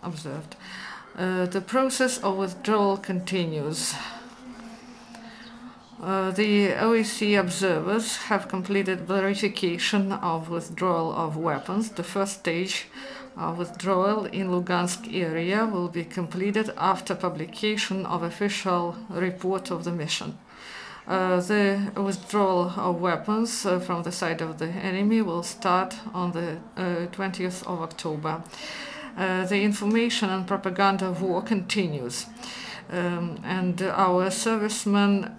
observed. The process of withdrawal continues. The OSCE observers have completed verification of withdrawal of weapons. The first stage of withdrawal in Lugansk area will be completed after publication of official report of the mission. The withdrawal of weapons from the side of the enemy will start on the 20th of October. The information and propaganda war continues. And our servicemen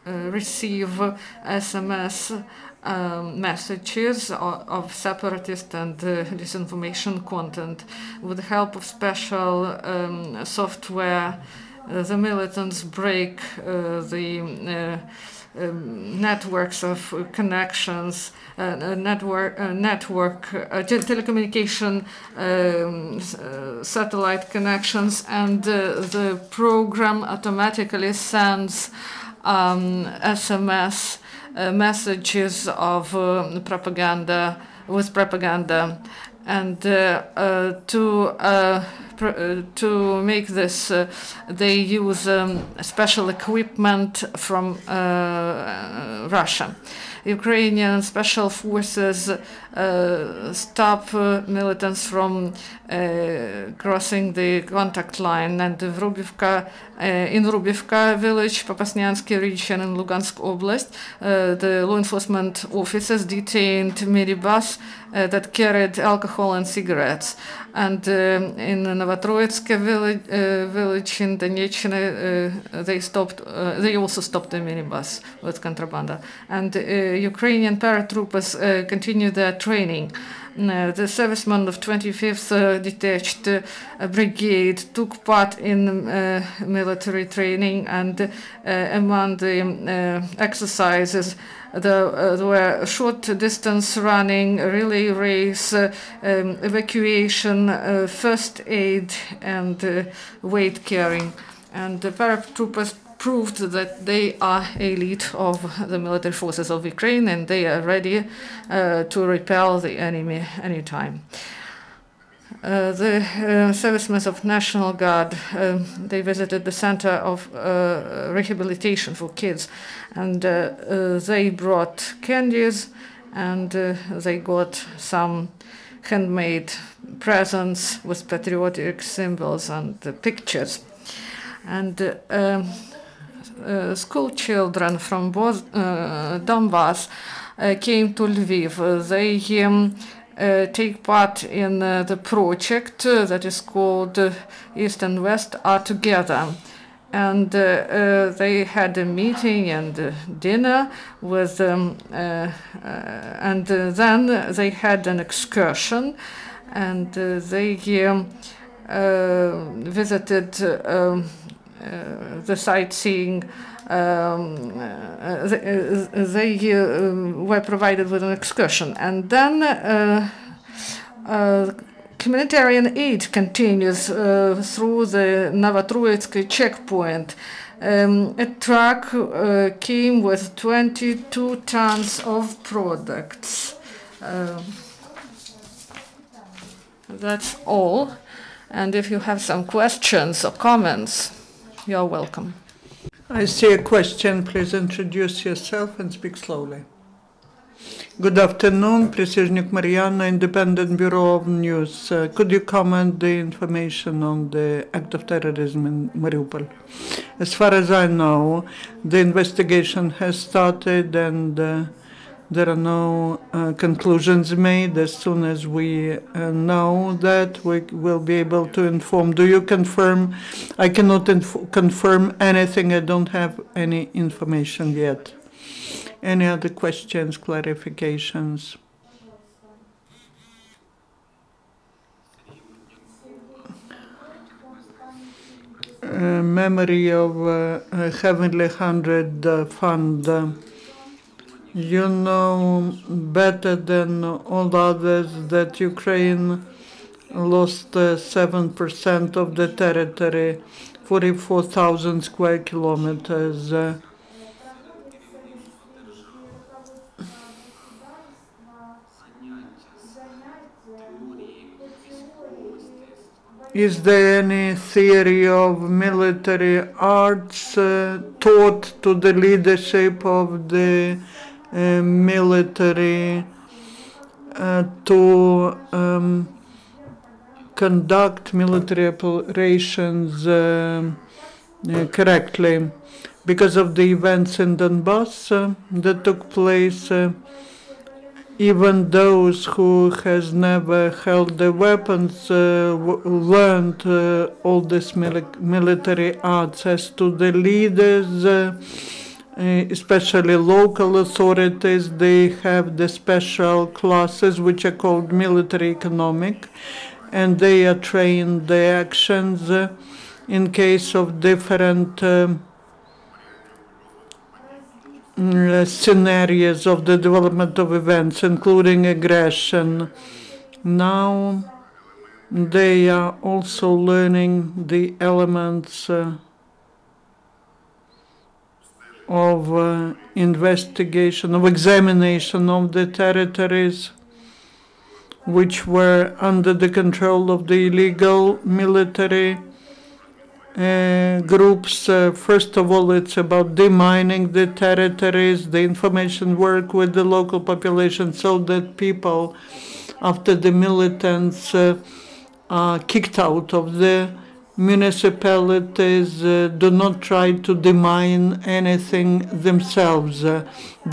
receive SMS messages of separatist and disinformation content. With the help of special software, the militants break the networks of connections, telecommunication, satellite connections, and the program automatically sends SMS messages of propaganda with propaganda, and to make this, they use special equipment from Russia. Ukrainian special forces stop militants from crossing the contact line, and in Rubivka village, Popasnyansky region in Lugansk Oblast, the law enforcement officers detained minibus that carried alcohol and cigarettes. And in Novotroitsk village in Donetsk, they also stopped the minibus with contraband. And Ukrainian paratroopers continue their training. The servicemen of 25th Detached Brigade took part in military training, and among the exercises there were short distance running, relay race, evacuation, first aid, and weight carrying. And the paratroopers proved that they are elite of the military forces of Ukraine, and they are ready to repel the enemy anytime. The servicemen of National Guard, they visited the Center of Rehabilitation for Kids, and they brought candies, and they got some handmade presents with patriotic symbols and pictures. And school children from Donbass came to Lviv. They take part in the project that is called East and West Are Together. And they had a meeting and dinner with and then they had an excursion, and they visited the sightseeing. They were provided with an excursion, and then humanitarian aid continues through the Novotroitsk checkpoint. A truck came with 22 tons of products. That's all. And if you have some questions or comments, you're welcome. I see a question. Please introduce yourself and speak slowly. Good afternoon, Prisezhnuk Mariana, Independent Bureau of News. Could you comment the information on the act of terrorism in Mariupol? As far as I know, the investigation has started, and there are no conclusions made. As soon as we know that, we will be able to inform. Do you confirm? I cannot confirm anything. I don't have any information yet. Any other questions, clarifications? Memory of Heavenly 100 Fund. You know better than all others that Ukraine lost 7% of the territory, 44,000 square kilometers. Is there any theory of military arts taught to the leadership of the military to conduct military operations correctly? Because of the events in Donbass that took place, even those who has never held the weapons learned all this military arts. As to the leaders, especially local authorities, they have the special classes which are called military economic, and they are trained the actions in case of different scenarios of the development of events, including aggression. Now they are also learning the elements of investigation, of examination of the territories which were under the control of the illegal military groups. First of all, it's about demining the territories, the information work with the local population, so that people, after the militants are kicked out of the municipalities, do not try to demine anything themselves. They're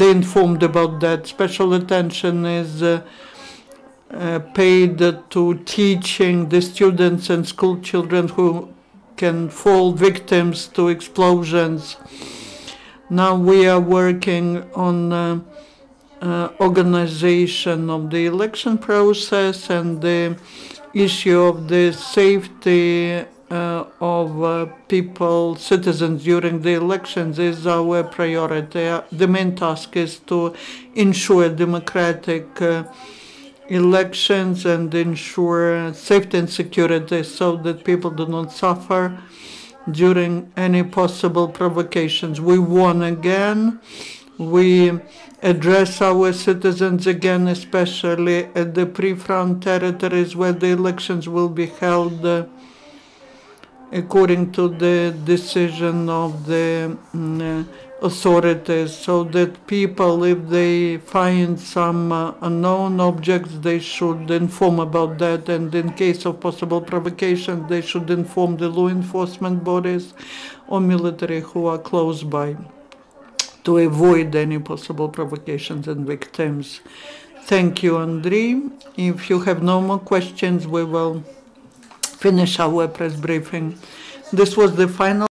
informed about that. Special attention is paid to teaching the students and school children who can fall victims to explosions. Now we are working on organization of the election process, and the issue of the safety of people, citizens during the elections is our priority. The main task is to ensure democratic elections and ensure safety and security so that people do not suffer during any possible provocations. We warn again, we address our citizens again, especially at the pre-front territories where the elections will be held according to the decision of the authorities, so that people, if they find some unknown objects, they should inform about that, and in case of possible provocation, they should inform the law enforcement bodies or military who are close by to avoid any possible provocations and victims. Thank you, Andriy. If you have no more questions, we will finish our press briefing. This was the final